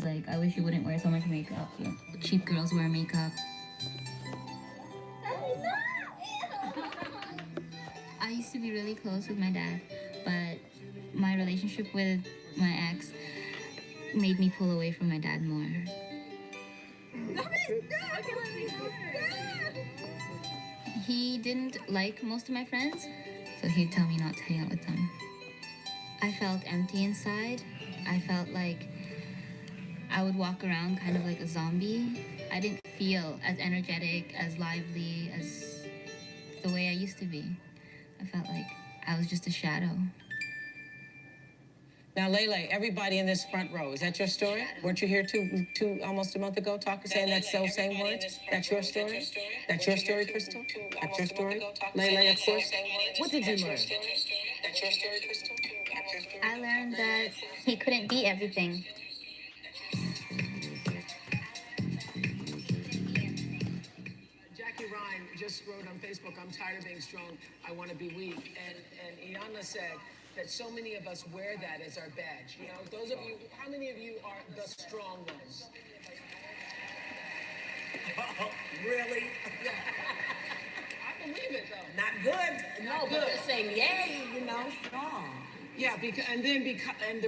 like, I wish you wouldn't wear so much makeup. You know, cheap girls wear makeup. I used to be really close with my dad, but my relationship with my ex made me pull away from my dad more. He didn't like most of my friends, so he'd tell me not to hang out with them. I felt empty inside. I felt like I would walk around kind of like a zombie. I didn't feel as energetic, as lively as the way I used to be. I felt like I was just a shadow. Now, Lele, everybody in this front row, is that your story? Weren't you here almost a month ago saying that same word? That's your story? That's your story, Crystal? That's your story? Lele, of course. What did you learn? That's your story, Crystal? I learned that he couldn't be everything. Jackie Ryan just wrote on Facebook, I'm tired of being strong, I want to be weak. And Iyanla said that so many of us wear that as our badge. You know, those of you, how many of you are the strong ones? Oh, really? I believe it, though. Not good. No, but they're saying, yay, strong. Yeah, and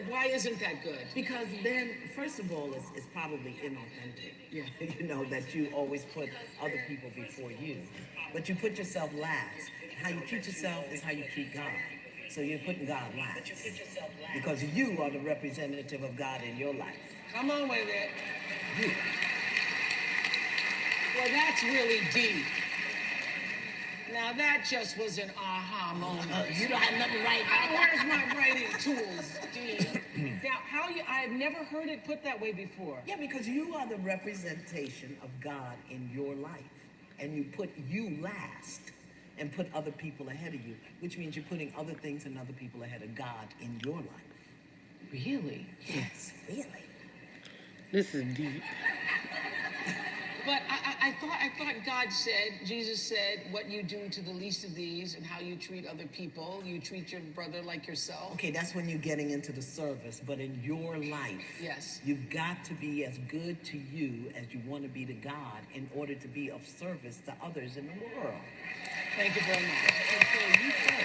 why isn't that good? Because then, first of all, it's probably inauthentic. Yeah. That you always put other people before you. But you put yourself last. How you treat yourself is how you treat God. So you're putting God last. Because you are the representative of God in your life. Come on with it. You. Well, that's really deep. Now, that just was an aha moment. You don't have nothing right. Where's my writing tools, Dean? Now, I've never heard it put that way before. Yeah, because you are the representation of God in your life. And you put you last and put other people ahead of you, which means you're putting other things and other people ahead of God in your life. Really? Yes, really. This is deep. But I thought God said, Jesus said, what you do to the least of these and how you treat other people, you treat your brother like yourself. Okay, that's when you're getting into the service, but in your life, yes, you've got to be as good to you as you want to be to God in order to be of service to others in the world. Thank you very much. Okay, you first.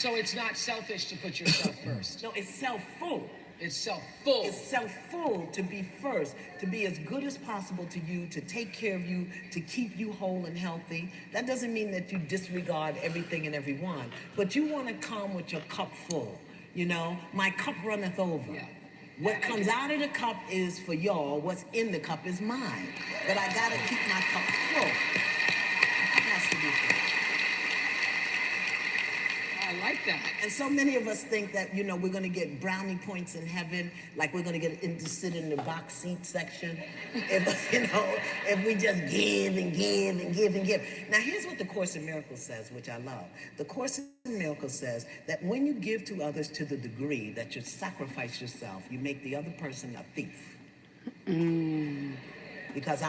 So it's not selfish to put yourself first. No, it's self-full. It's self-full. It's self-full to be first, to be as good as possible to you, to take care of you, to keep you whole and healthy. That doesn't mean that you disregard everything and everyone, but you want to come with your cup full. My cup runneth over. Yeah. What comes out of the cup is for y'all. What's in the cup is mine. But I got to keep my cup full. It has to be full. I like that. And so many of us think that, we're going to get brownie points in heaven, like we're going to get to sit in the box seat section. If we just give and give and give and give. Now, here's what the Course in Miracles says, which I love. The Course in Miracles says that when you give to others to the degree that you sacrifice yourself, you make the other person a thief. Because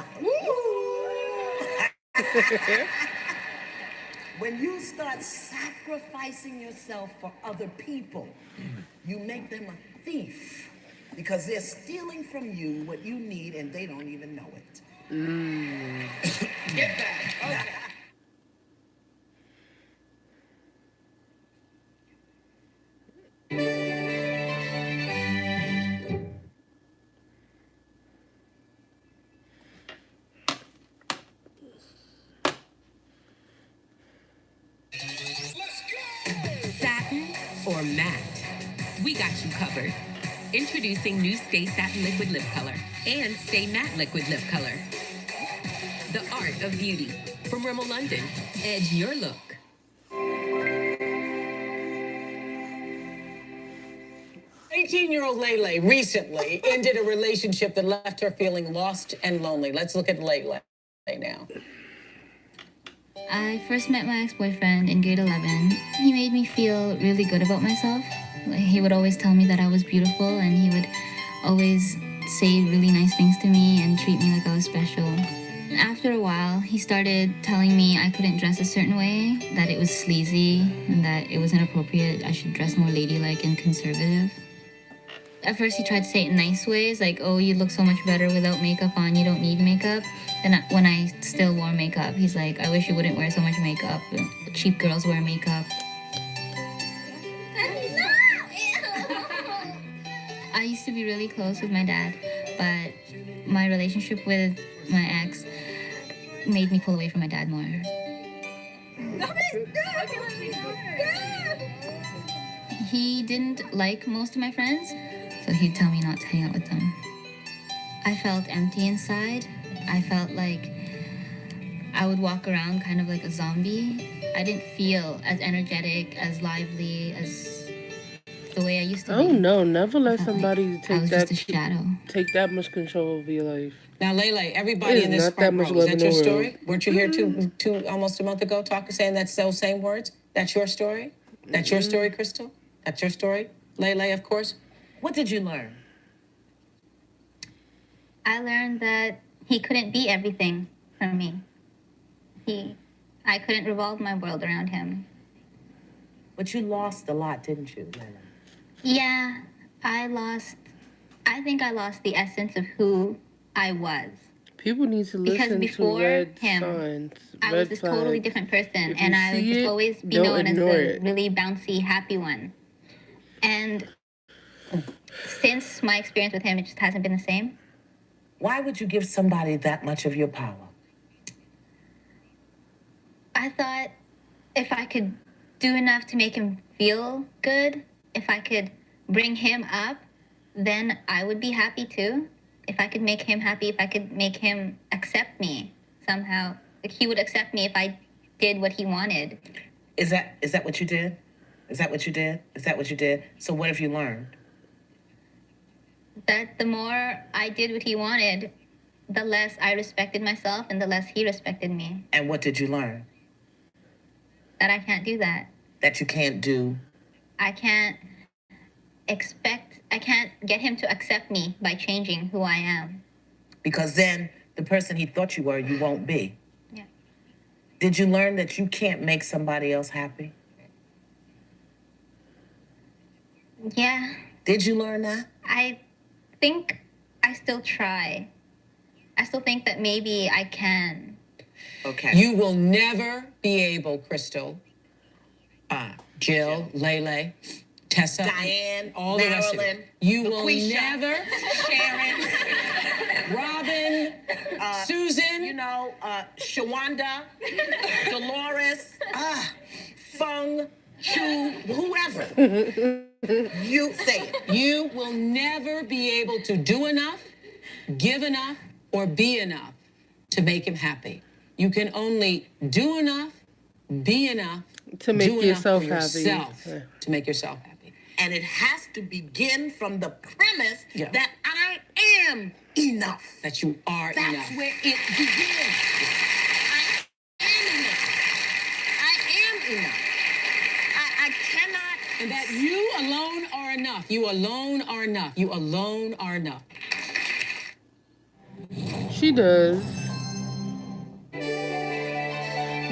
when you start sacrificing yourself for other people, you make them a thief because they're stealing from you what you need and they don't even know it. Get that. Okay. Satin or matte, we got you covered. Introducing new Stay Satin Liquid Lip Color and Stay Matte Liquid Lip Color. The art of beauty. From Rimmel London, edge your look. 18-year-old Lele recently ended a relationship that left her feeling lost and lonely. Let's look at Lele now. I first met my ex-boyfriend in grade 11. He made me feel really good about myself. He would always tell me that I was beautiful, and he would always say really nice things to me and treat me like I was special. After a while, he started telling me I couldn't dress a certain way, that it was sleazy, and that it was inappropriate. I should dress more ladylike and conservative. At first, he tried to say it in nice ways, like, oh, you look so much better without makeup on, you don't need makeup. And when I still wore makeup, he's like, I wish you wouldn't wear so much makeup. Cheap girls wear makeup. I used to be really close with my dad, but my relationship with my ex made me pull away from my dad more. He didn't like most of my friends, so he'd tell me not to hang out with them. I felt empty inside. I felt like I would walk around kind of like a zombie. I didn't feel as energetic, as lively, as the way I used to be. Oh no, never let I felt somebody like I was just a shadow. take that much control over your life. Now, Lele, everybody It in is this not front that much row, is love that in your the world. story? Weren't you here almost a month ago saying that those same words? That's your story? That's your story, Crystal? That's your story? Lele, of course. What did you learn? I learned that he couldn't be everything for me. I couldn't revolve my world around him. But you lost a lot, didn't you, Lena? Yeah, I think I lost the essence of who I was. People need to Because listen to before red him, signs, I red was this totally flags. different person, If and you I would see just it, always be don't known as ignore the it. really bouncy, happy one. And since my experience with him, it just hasn't been the same. Why would you give somebody that much of your power? I thought if I could do enough to make him feel good, if I could bring him up, then I would be happy too. If I could make him happy, if I could make him accept me somehow, like he would accept me if I did what he wanted. Is that what you did? Is that what you did? Is that what you did? So what have you learned? That the more I did what he wanted, the less I respected myself and the less he respected me. And what did you learn? That I can't do that. That you can't do. I can't get him to accept me by changing who I am. Because then the person he thought you were, you won't be. Yeah. Did you learn that you can't make somebody else happy? Yeah, Did you learn that? I think I still try. I still think that maybe I can. Okay. You will never be able, Crystal, Jill, Lele, Tessa, Diane, all the rest of Marilyn, you. You will LaQuisha, never, Sharon, Robin, Susan, Shawanda, Dolores, Fung, Chu, whoever. You say it. you will never be able to do enough, give enough, or be enough to make him happy. You can only do enough, be enough, To make do yourself enough for happy. yourself, Yeah. to make yourself happy. And it has to begin from the premise Yeah. that I am enough. That you are That's enough. where it begins. I am enough. I am enough. I cannot. And that you alone are enough. You alone are enough. You alone are enough. She does.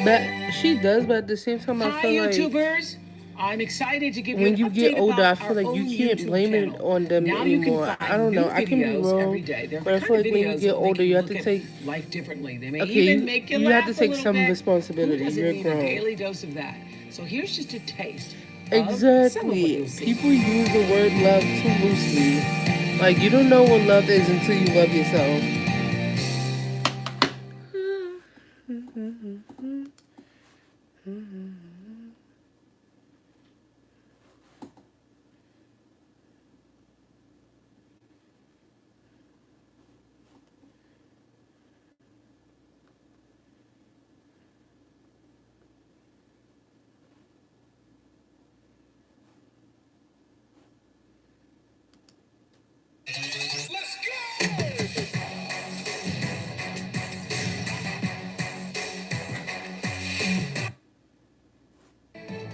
But she does, but at the same time, I Hi, feel like YouTubers. I'm excited to give you when an you update get older, I about feel our like own you can't YouTube blame it channel. on them Now you can anymore. find I don't know. new I can be videos wrong, every day. They're but I the feel kind like of when you videos get that make older, you have look to at take. life differently. They may Okay, even make you you laugh have to a take little some bit. responsibility. Who doesn't You're need grown. a daily dose of that? So here's just a taste. of some of what Exactly. you'll see. People use the word love too loosely. Like you don't know what love is until you love yourself.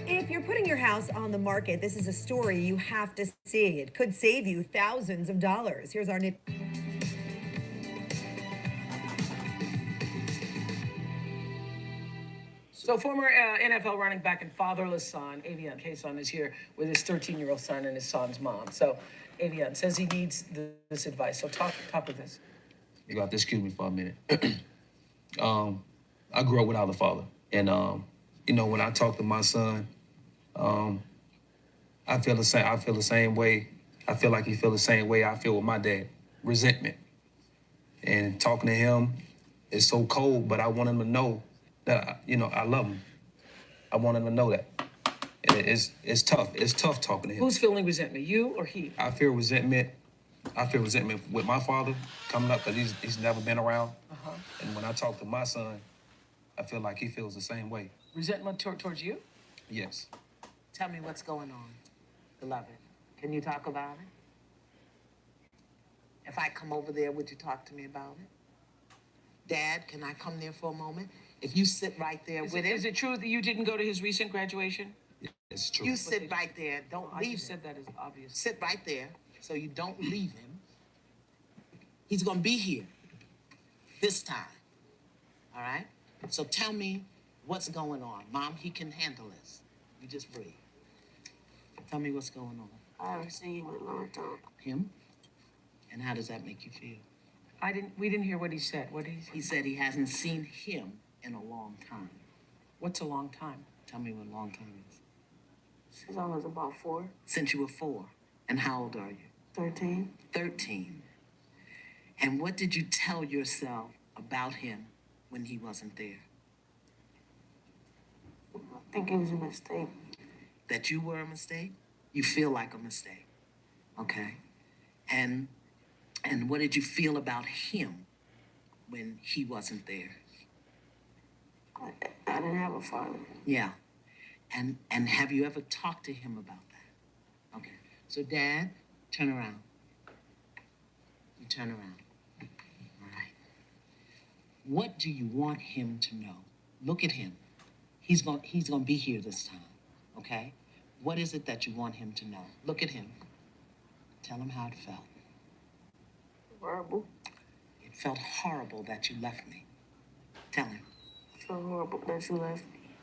If you're putting your house on the market, this is a story you have to see. It could save you thousands of dollars. Here's our new. So former NFL running back and fatherless son, Avian Kason, is here with his 13-year-old son and his son's mom. So Avian says he needs this advice. So talk with us. You got to excuse me for a minute. I grew up without a father. And, when I talk to my son, I feel the same way. I feel like he feels the same way I feel with my dad. Resentment. And talking to him is so cold, but I want him to know that, I love him. I want him to know that. And it's tough. It's tough talking to him. Who's feeling resentment, you or he? I feel resentment with my father coming up because he's never been around. And when I talk to my son, I feel like he feels the same way. Resentment towards you? Yes. Tell me what's going on, beloved. Can you talk about it? If I come over there, would you talk to me about it? Dad, can I come there for a moment? If you sit right there with him. Is it true that you didn't go to his recent graduation? It's true. You sit right there. Don't I leave just him. said that is obvious. Sit right there so you don't leave him. He's gonna be here this time. All right? So tell me what's going on. Mom, he can handle this. You just breathe. Tell me what's going on. I haven't seen him in a long time. Him? And how does that make you feel? We didn't hear what he said. He said he hasn't seen him in a long time. What's a long time? Tell me what long time is. Since I was about 4, Since you were 4. And how old are you? 13. 13. And what did you tell yourself about him when he wasn't there? I think it was a mistake. That you were a mistake? You feel like a mistake. Okay. And what did you feel about him when he wasn't there? I didn't have a father. Yeah. And have you ever talked to him about that? Okay. So Dad, turn around. You turn around. All right. What do you want him to know? Look at him. He's gonna be here this time. Okay? What is it that you want him to know? Look at him. Tell him how it felt. Horrible. It felt horrible that you left me. Tell him. I feel horrible that you left me.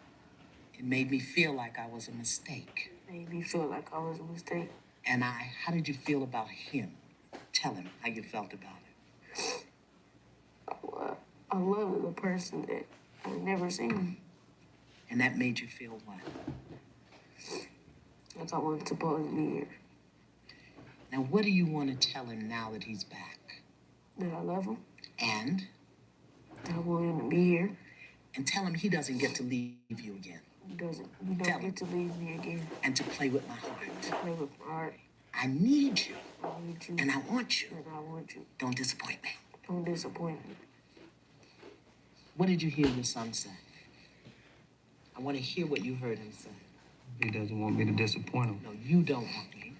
It made me feel like I was a mistake. Made me feel like I was a mistake. And how did you feel about him? Tell him how you felt about it. I love the person that I've never seen. And that made you feel what? Like I wasn't supposed to be here. Now, what do you want to tell him now that he's back? That I love him. And? That I want him to be here. And tell him he doesn't get to leave you again. You don't Tell him. get to leave me again. And to play with my heart. Play with my heart. I need you. I need you. And I want you. And I want you. Don't disappoint me. Don't disappoint me. What did you hear your son say? I want to hear what you heard him say. He doesn't want me to disappoint him. No, you don't want me.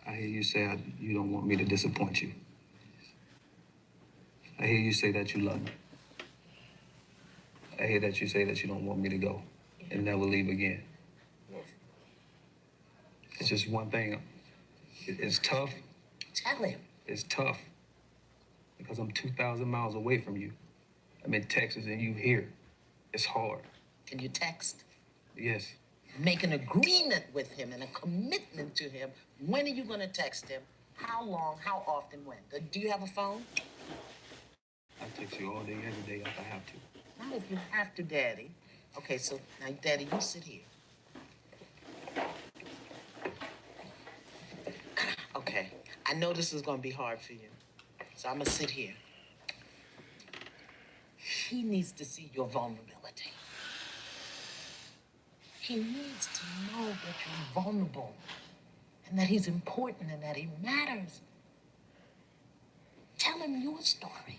I hear you say you don't want me to disappoint you. I hear you say that you love me. I hear that you say that you don't want me to go and never leave again. Yes. It's just one thing. It's tough. Tell him. It's tough because I'm 2,000 miles away from you. I'm in Texas and you here. It's hard. Can you text? Yes. Make an agreement with him and a commitment to him. When are you going to text him? How long? How often? When? Do you have a phone? I text you all day, every day if I have to. Not if you have to, Daddy. Okay, so now, Daddy, you sit here. Okay, I know this is going to be hard for you, so I'm going to sit here. He needs to see your vulnerability. He needs to know that you're vulnerable and that he's important and that he matters. Tell him your story.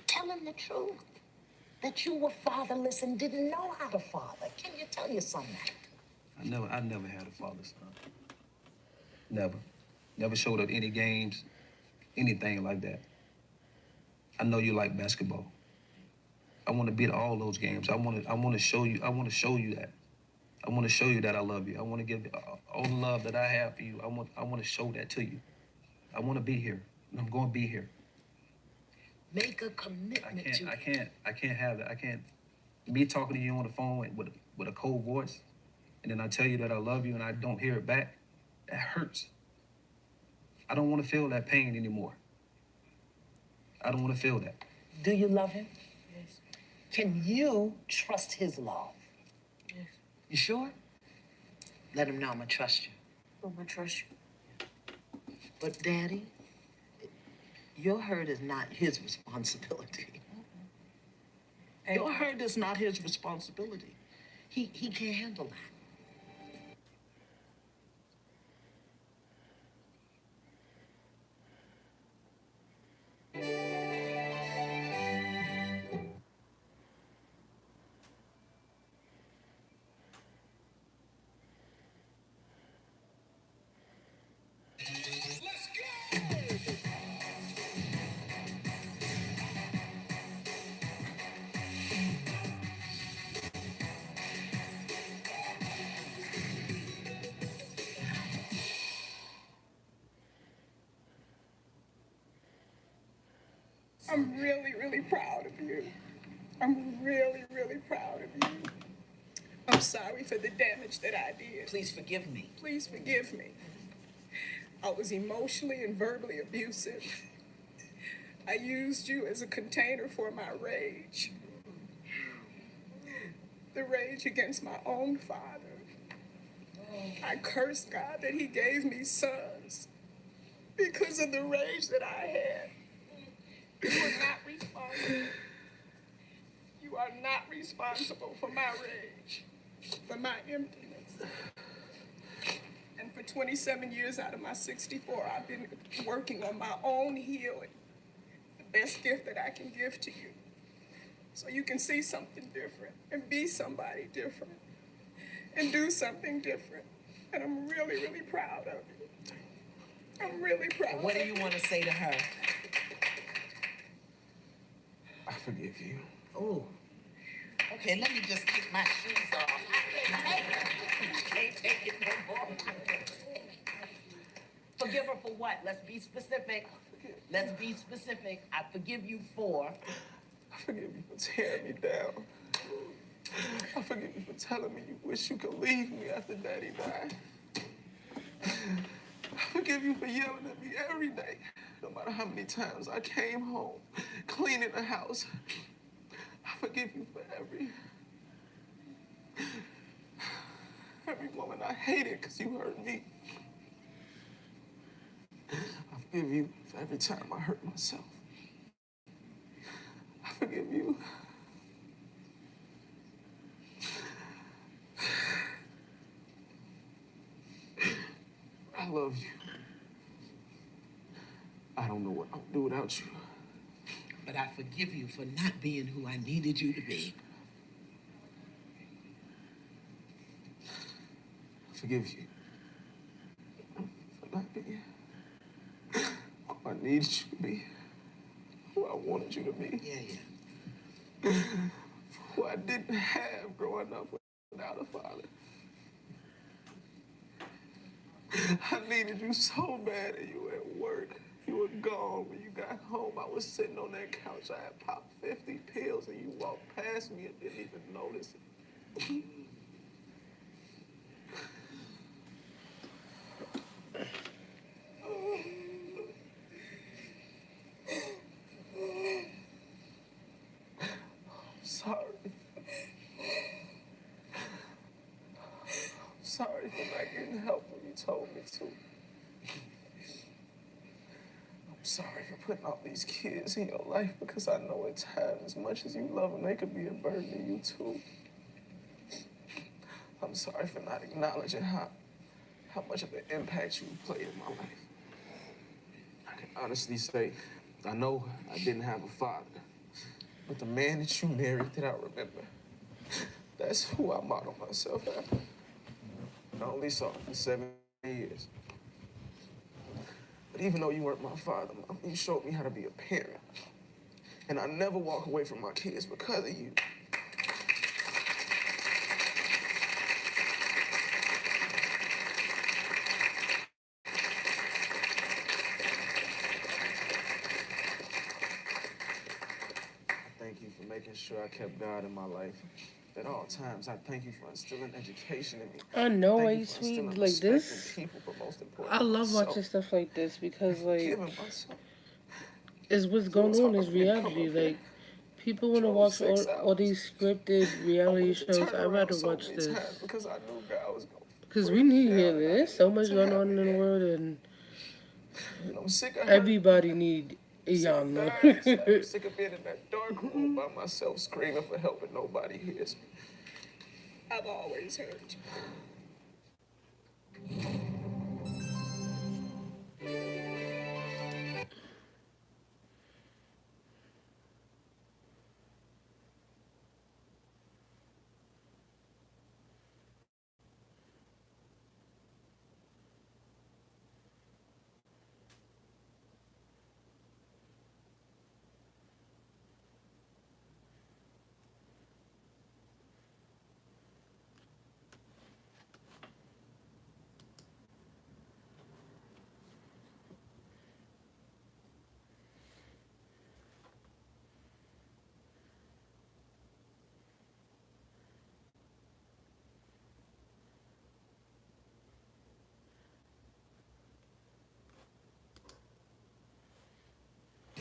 Tell him the truth. That you were fatherless and didn't know how to father. Can you tell your son that? I never had a father, son. Never. Never showed up any games, anything like that. I know you like basketball. I want to be at all those games. I want to show you that. I want to show you that I love you. I want to give all the love that I have for you. I want to show that to you. I want to be here. And I'm going to be here. Make a commitment to I can't have that. Me talking to you on the phone with a cold voice, and then I tell you that I love you and I don't hear it back, that hurts. I don't want to feel that pain anymore. I don't want to feel that. Do you love him? Yes. Can you trust his love? Yes. You sure? Let him know I'm gonna trust you. I'm gonna trust you. But Daddy, your hurt is not his responsibility. Your hurt is not his responsibility. He can't handle that. I'm really, really proud of you. I'm really, really proud of you. I'm sorry for the damage that I did. Please forgive me. Please forgive me. I was emotionally and verbally abusive. I used you as a container for my rage. The rage against my own father. I cursed God that he gave me sons because of the rage that I had. You are not responsible. You are not responsible for my rage, for my emptiness. And for 27 years out of my 64, I've been working on my own healing. The best gift that I can give to you. So you can see something different and be somebody different and do something different. And I'm really, really proud of you. I'm really proud. What do you want to say to her? I forgive you. Oh. Okay, let me just take my shoes off. I can't take it no more. Forgive her for what? Let's be specific. Let's be specific. I forgive you for. I forgive you for tearing me down. I forgive you for telling me you wish you could leave me after Daddy died. I forgive you for yelling at me every day, no matter how many times I came home, cleaning the house. I forgive you for every woman I hated because you hurt me. I forgive you for every time I hurt myself. I forgive you. I love you. I don't know what I'll do without you. But I forgive you for not being who I needed you to be. I forgive you for not being who I needed you to be, who I wanted you to be, Yeah. who I didn't have growing up without a father. I needed you so bad and you were at work. You were gone. When you got home, I was sitting on that couch. I had popped 50 pills and you walked past me and didn't even notice it. I'm sorry. I'm sorry for not getting help when you told me to. I'm sorry for putting all these kids in your life because I know at times, as much as you love them, they could be a burden to you too. I'm sorry for not acknowledging how much of an impact you played in my life. I can honestly say, I know I didn't have a father, but the man that you married that I remember, that's who I model myself after. I only saw him for 7 years. But even though you weren't my father, Mom, you showed me how to be a parent. And I never walk away from my kids because of you. Thank you for making sure I kept God in my life. At all times, I thank you for instilling education in me. I know why Thank you for sweet instilling like respect in this. people, but most I importantly, love myself. watching stuff like this because like Giving myself. is what's So going it's on hard is for me to come reality. up here. Like people want to Drove watch 6 all hours. these scripted I reality wanted to shows. turn I'd around rather so watch many this times because I knew God was going to because we break need me to hear down, and I this. didn't So want much to going happen on in the again. world, and And I'm sick of everybody need sick of Iyanla. dying, I'm sick of being in that dark room by myself screaming for help and nobody hears me. I've always heard you.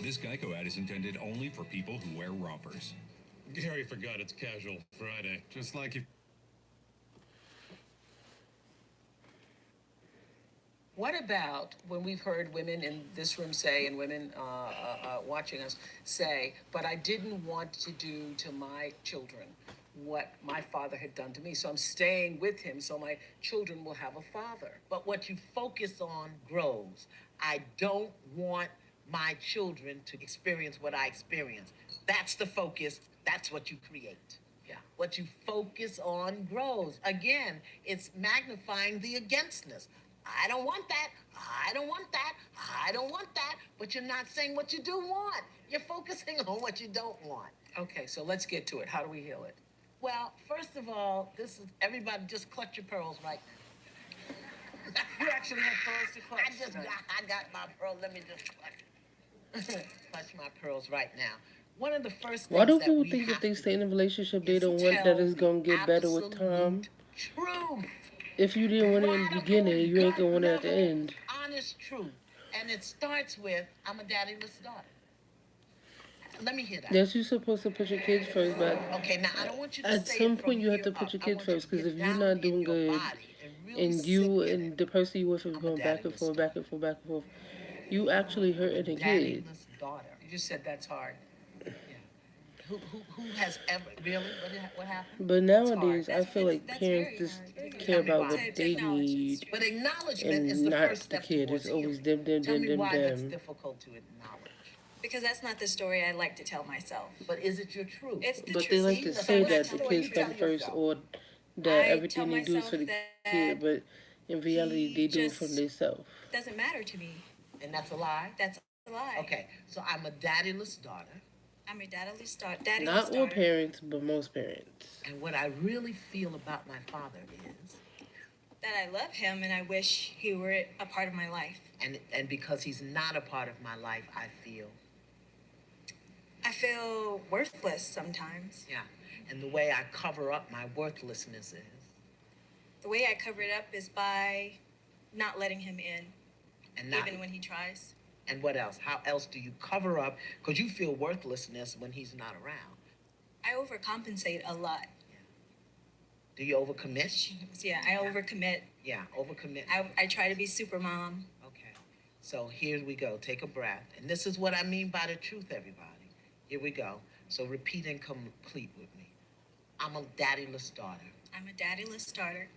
This Geico ad is intended only for people who wear rompers. Gary forgot it's Casual Friday. Just like if. What about when we've heard women in this room say, and women watching us say, but I didn't want to do to my children what my father had done to me, so I'm staying with him so my children will have a father. But what you focus on grows. I don't want my children to experience what I experienced. That's the focus. That's what you create. Yeah. What you focus on grows. Again, it's magnifying the againstness. I don't want that. I don't want that. I don't want that. But you're not saying what you do want. You're focusing on what you don't want. Okay, so let's get to it. How do we heal it? Well, first of all, this is everybody just clutch your pearls right now. You actually have pearls to clutch. I got my pearl. Let me just clutch my pearls right now. One of the first things Why do that people we think have if they to stay in a relationship they is don't want that tell it's gonna get better with absolute time? Truth. If you didn't want it in the Radical, beginning, you ain't gonna want it at the gut-level, end. honest truth. And it starts with, I'm a daddyless daughter. Let me hear that. Yes, you're supposed to put your kids first, but Okay, now I don't want you to at say some it from point you have here to put up. your I kids want you first. to Because get if you're down not in doing your good, body really and sit you in and it. the person you with is I'm a going back and daddyless forth, back and forth, back and forth, you actually hurting the kid. Daddyless daughter. You just said that's hard. Yeah. Who has ever really? What happened? But It's nowadays, hard. I feel like parents just care about what they need But acknowledgement is and the not first the step kid. towards It's always healing. them, Tell me them, why that's them. difficult to acknowledge. Because that's not the story I like to tell myself. But is it your truth? It's the But truth. they like to See? say So that what the story kids you tell come first yourself? or that I everything tell they do is for the myself kid, but in reality, he they do it for just themselves. doesn't matter to me. And that's a lie? That's a lie. Okay, so I'm a daddyless daughter. I'm a daddyless daughter. Not all parents, but most parents. And what I really feel about my father is, That I love him and I wish he were a part of my life. and because he's not a part of my life, I feel, I feel worthless sometimes. yeah. And the way I cover up my worthlessness is, The way I cover it up is by not letting him in, and not, even when he tries. and what else? How else do you cover up? Because you feel worthlessness when he's not around. I overcompensate a lot. Do you overcommit? Yeah, I overcommit. Yeah, overcommit. I try to be super mom. Okay. So here we go. Take a breath. And this is what I mean by the truth, everybody. Here we go. So repeat and complete with me. I'm a daddyless daughter. I'm a daddyless daughter.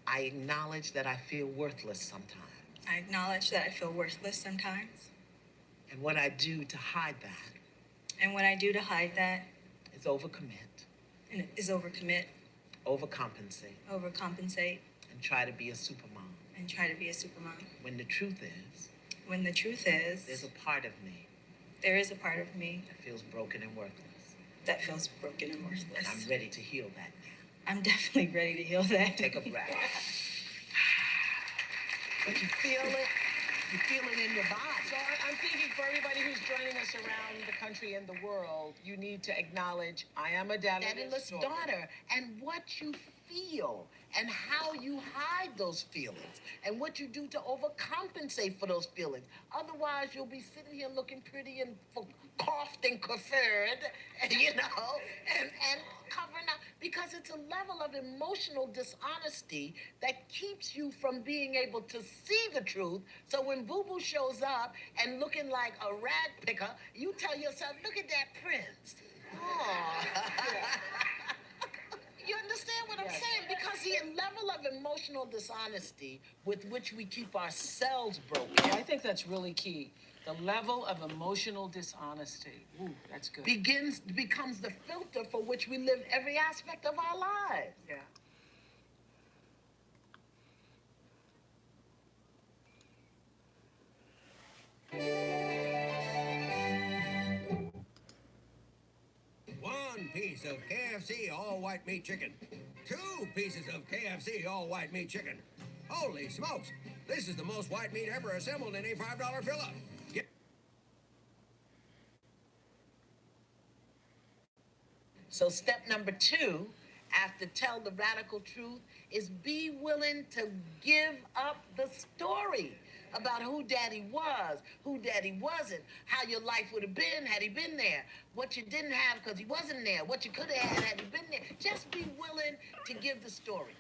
I acknowledge that I feel worthless sometimes. I acknowledge that I feel worthless sometimes. And what I do to hide that And what I do to hide that is overcommit, is overcommit, overcompensate, overcompensate, and try to be a supermom. and try to be a supermom. When the truth is, When the truth is, there's a part of me there is a part of me that feels broken and worthless. that feels broken and And worthless. I'm ready to heal that now. I'm definitely ready to heal that. Take a breath. But you feel it? You feel it in your body. I'm thinking for everybody who's joining us around the country and the world, you need to acknowledge I am a daddyless daughter, and what you feel and how you hide those feelings and what you do to overcompensate for those feelings. Otherwise, you'll be sitting here looking pretty and coiffed and coiffured, you know, and covering up, because it's a level of emotional dishonesty that keeps you from being able to see the truth. So when Boo Boo shows up and looking like a rag picker, you tell yourself, look at that prince. Oh. You understand what I'm saying? Because the level of emotional dishonesty with which we keep ourselves broken. Yeah, I think that's really key. The level of emotional dishonesty. Ooh, that's good. Becomes the filter for which we live every aspect of our lives. Yeah. One piece of KFC all-white meat chicken. 2 pieces of KFC all-white meat chicken. Holy smokes! This is the most white meat ever assembled in a $5 fill-up. So step number 2, after tell the radical truth, is be willing to give up the story about who Daddy was, who Daddy wasn't, how your life would have been had he been there, what you didn't have because he wasn't there, what you could have had he been there. Just be willing to give the story.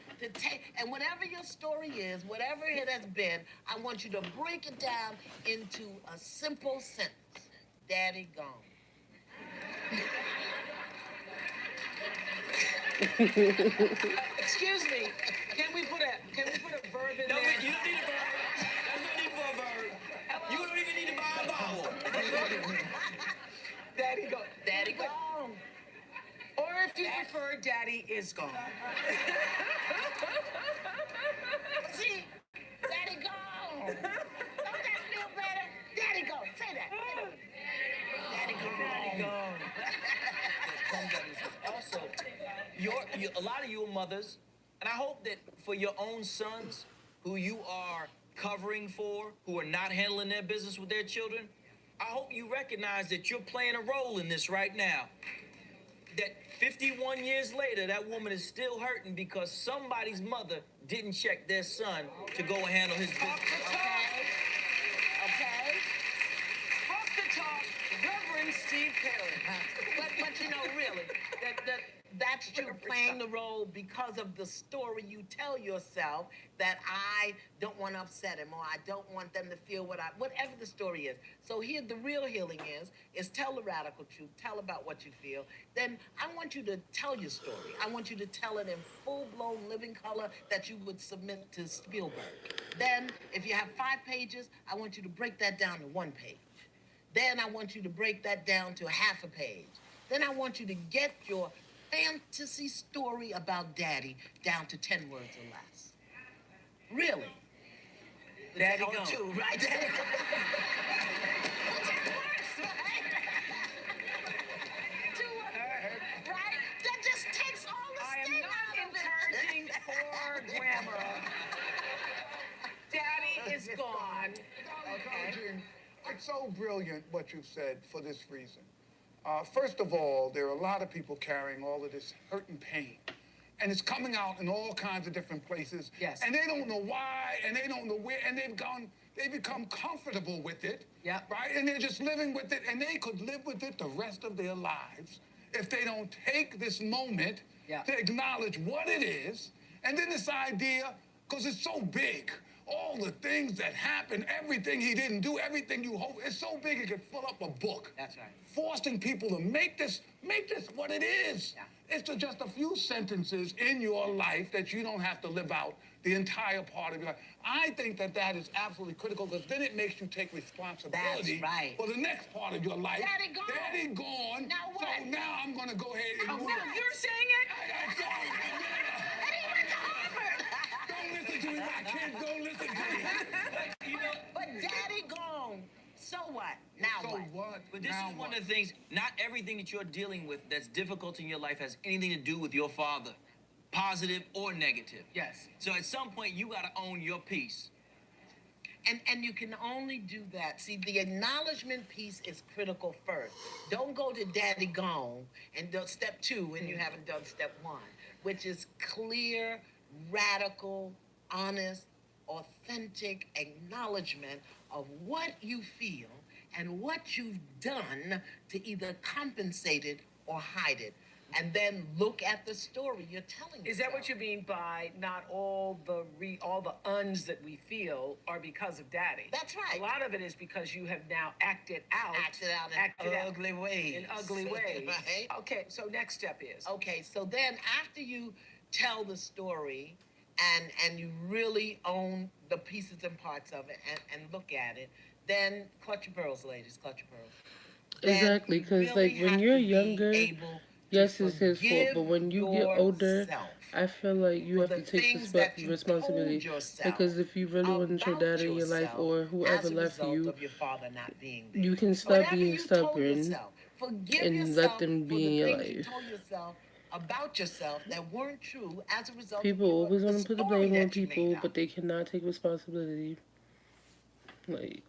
And whatever your story is, whatever it has been, I want you to break it down into a simple sentence. Daddy gone. Excuse me. Can we put a verb in there? You don't need a verb. There's no need for a verb. You don't even need to buy a vowel. Daddy go. Daddy gone. Or if you prefer, Daddy is gone. See, Daddy gone. Don't that feel better? Daddy gone. Say that. Daddy gone. Daddy gone. Also, a lot of you are mothers, and I hope that for your own sons who you are covering for, who are not handling their business with their children, I hope you recognize that you're playing a role in this right now. That 51 years later, that woman is still hurting because somebody's mother didn't check their son to go and handle his business. Okay? Talk the talk, Reverend Steve Perry. But you know, really, that's you playing the role because of the story you tell yourself that I don't want to upset him, or I don't want them to feel whatever the story is. So here, the real healing is tell the radical truth, tell about what you feel. Then I want you to tell your story. I want you to tell it in full-blown living color that you would submit to Spielberg. Then, if you have 5 pages, I want you to break that down to 1 page. Then I want you to break that down to half a page. Then I want you to get your fantasy story about Daddy down to 10 words or less. Really. Daddy gone. 2, right? Daddy gone. Right? That just takes all the sting out of it. I am not encouraging poor grammar. Daddy is gone. Okay. It's so brilliant what you've said for this reason. First of all, there are a lot of people carrying all of this hurt and pain. And it's coming out in all kinds of different places. Yes. And they don't know why, and they don't know where, and they become comfortable with it. Yeah. Right? And they're just living with it, and they could live with it the rest of their lives if they don't take this moment to acknowledge what it is, and then this idea, because it's so big, all the things that happened, everything he didn't do, everything you hope, it's so big it could fill up a book. That's right. Forcing people to make this what it is. Yeah. It's just a few sentences in your life that you don't have to live out the entire part of your life. I think that is absolutely critical, because then it makes you take responsibility for the next part of your life. Daddy gone. Daddy gone. Now what? So now I'm going to go ahead and move. You're saying it? Don't listen to me, my kids. Don't listen to me. But Daddy gone. So what? Now what? But this is one of the things, not everything that you're dealing with that's difficult in your life has anything to do with your father, positive or negative. Yes. So at some point, you got to own your piece. And you can only do that. See, the acknowledgement piece is critical first. Don't go to daddy gone and do step 2 when you haven't done step 1, which is clear, radical, honest, authentic acknowledgement of what you feel and what you've done to either compensate it or hide it. And then look at the story you're telling. Is that what you mean by not all the uns that we feel are because of daddy? That's right. A lot of it is because you have now acted out in ugly ways. In ugly ways. Right? Okay, so next step is? Okay, so then after you tell the story and you really own the pieces and parts of it and look at it, then clutch your pearls, ladies, clutch your pearls. Exactly, because like when you're younger, yes, it's his fault, but when you get older, I feel like you have to take responsibility. Because if you really wanted your dad in your life or whoever left you, you can stop being stubborn and let them be in your life. About yourself that weren't true as a result. People always want to put the blame on people, but they cannot take responsibility. Like.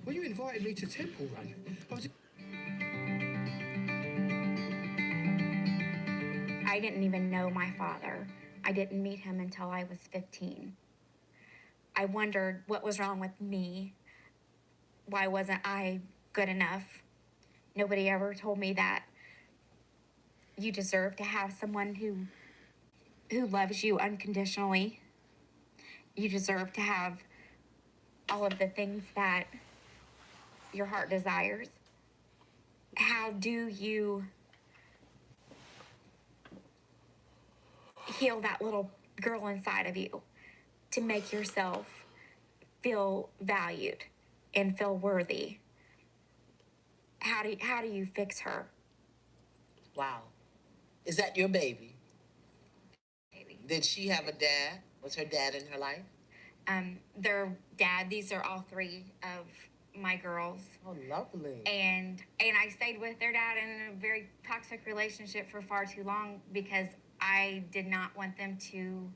When you invited me to Temple Run, I didn't even know my father. I didn't meet him until I was 15. I wondered what was wrong with me. Why wasn't I good enough? Nobody ever told me that you deserve to have someone who loves you unconditionally. You deserve to have all of the things that your heart desires. How do you heal that little girl inside of you to make yourself feel valued and feel worthy? How do you fix her? Wow. Is that your baby? Did she have a dad? Was her dad in her life? Their dad, these are all 3 of my girls. Oh, lovely. And I stayed with their dad in a very toxic relationship for far too long because I did not want them to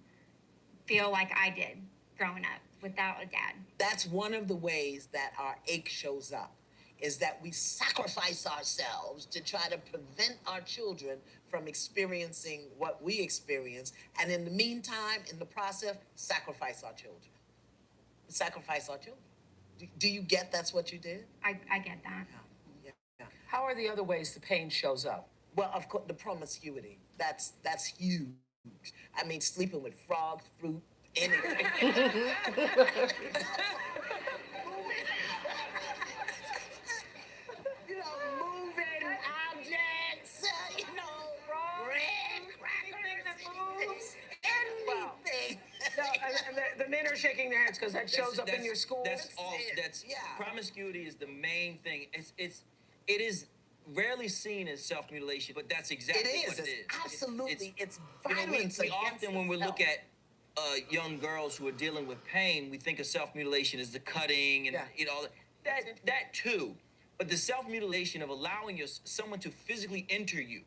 feel like I did growing up without a dad. That's one of the ways that our ache shows up, is that we sacrifice ourselves to try to prevent our children from experiencing what we experience. And in the meantime, in the process, sacrifice our children. Sacrifice our children. Do you get that's what you did? I get that. Yeah. How are the other ways the pain shows up? Well, of course, the promiscuity. That's huge. I mean, sleeping with frogs, fruit, anything. Moving objects, anything. No, and the men are shaking their heads because that shows up in your school. That's all. Promiscuity is the main thing. It is rarely seen as self-mutilation, but that's exactly what it is. Absolutely, it's you know, violence. we often, when we look at young girls who are dealing with pain, we think of self-mutilation as the cutting and all that too. But the self-mutilation of allowing someone to physically enter you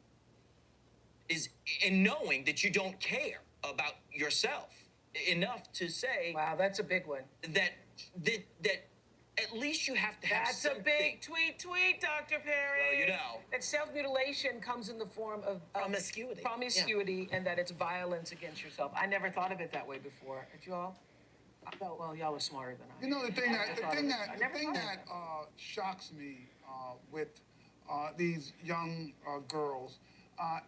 is in knowing that you don't care about yourself enough to say, wow, that's a big one. That at least you have to have That's something. a big tweet, Dr. Perry. Well, you know. That self-mutilation comes in the form of promiscuity, and that it's violence against yourself. I never thought of it that way before. Did you all? Well, y'all are smarter than I. You know, the thing that shocks me with these young girls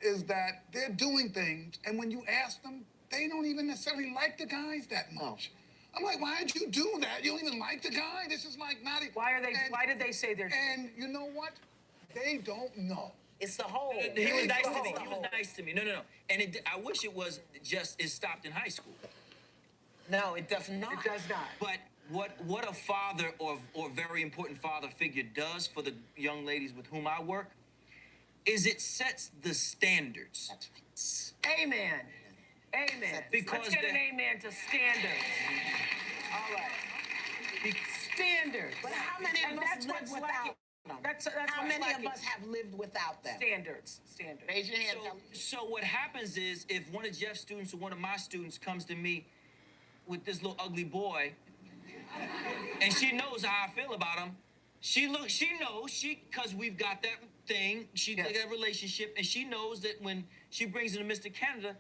is that they're doing things, and when you ask them, they don't even necessarily like the guys that much. I'm like, why did you do that? You don't even like the guy? This is like not even... Why did they say they're... And you know what? They don't know. It's the whole... He was nice to me. He was nice to me. No. And I wish it was just, it stopped in high school. No, it does not. It does not. But what a father or very important father figure does for the young ladies with whom I work is it sets the standards. That's right. Amen. Amen. Because let's get an amen to standards. All right. Standards. But how many of us live without? That's How why many Black of us have lived without them? Standards. Raise your hand. So what happens is if one of Jeff's students or one of my students comes to me with this little ugly boy, and she knows how I feel about him, because we've got that thing, she's got that relationship, and she knows that when she brings in Mr. Canada,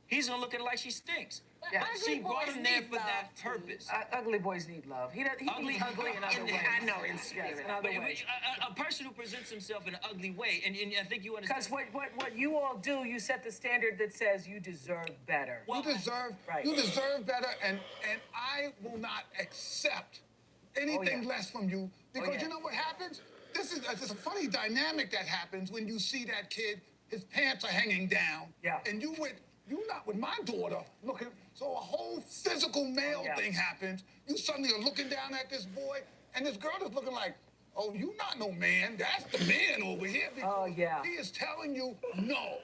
he's gonna look at her like she stinks. Yeah. She brought him there for that purpose. Ugly boys need love. He can be ugly in other ways. I know, in spirit. Yes, in other ways. A person who presents himself in an ugly way, and I think you understand. Because what you all do, you set the standard that says you deserve better. You deserve better, and I will not accept anything less from you, because you know what happens? This is it's a funny dynamic that happens when you see that kid, his pants are hanging down, and you not with my daughter looking, so a whole physical male thing happens. You suddenly are looking down at this boy, and this girl is looking like, oh, you not no man. That's the man over here. Because he is telling you no.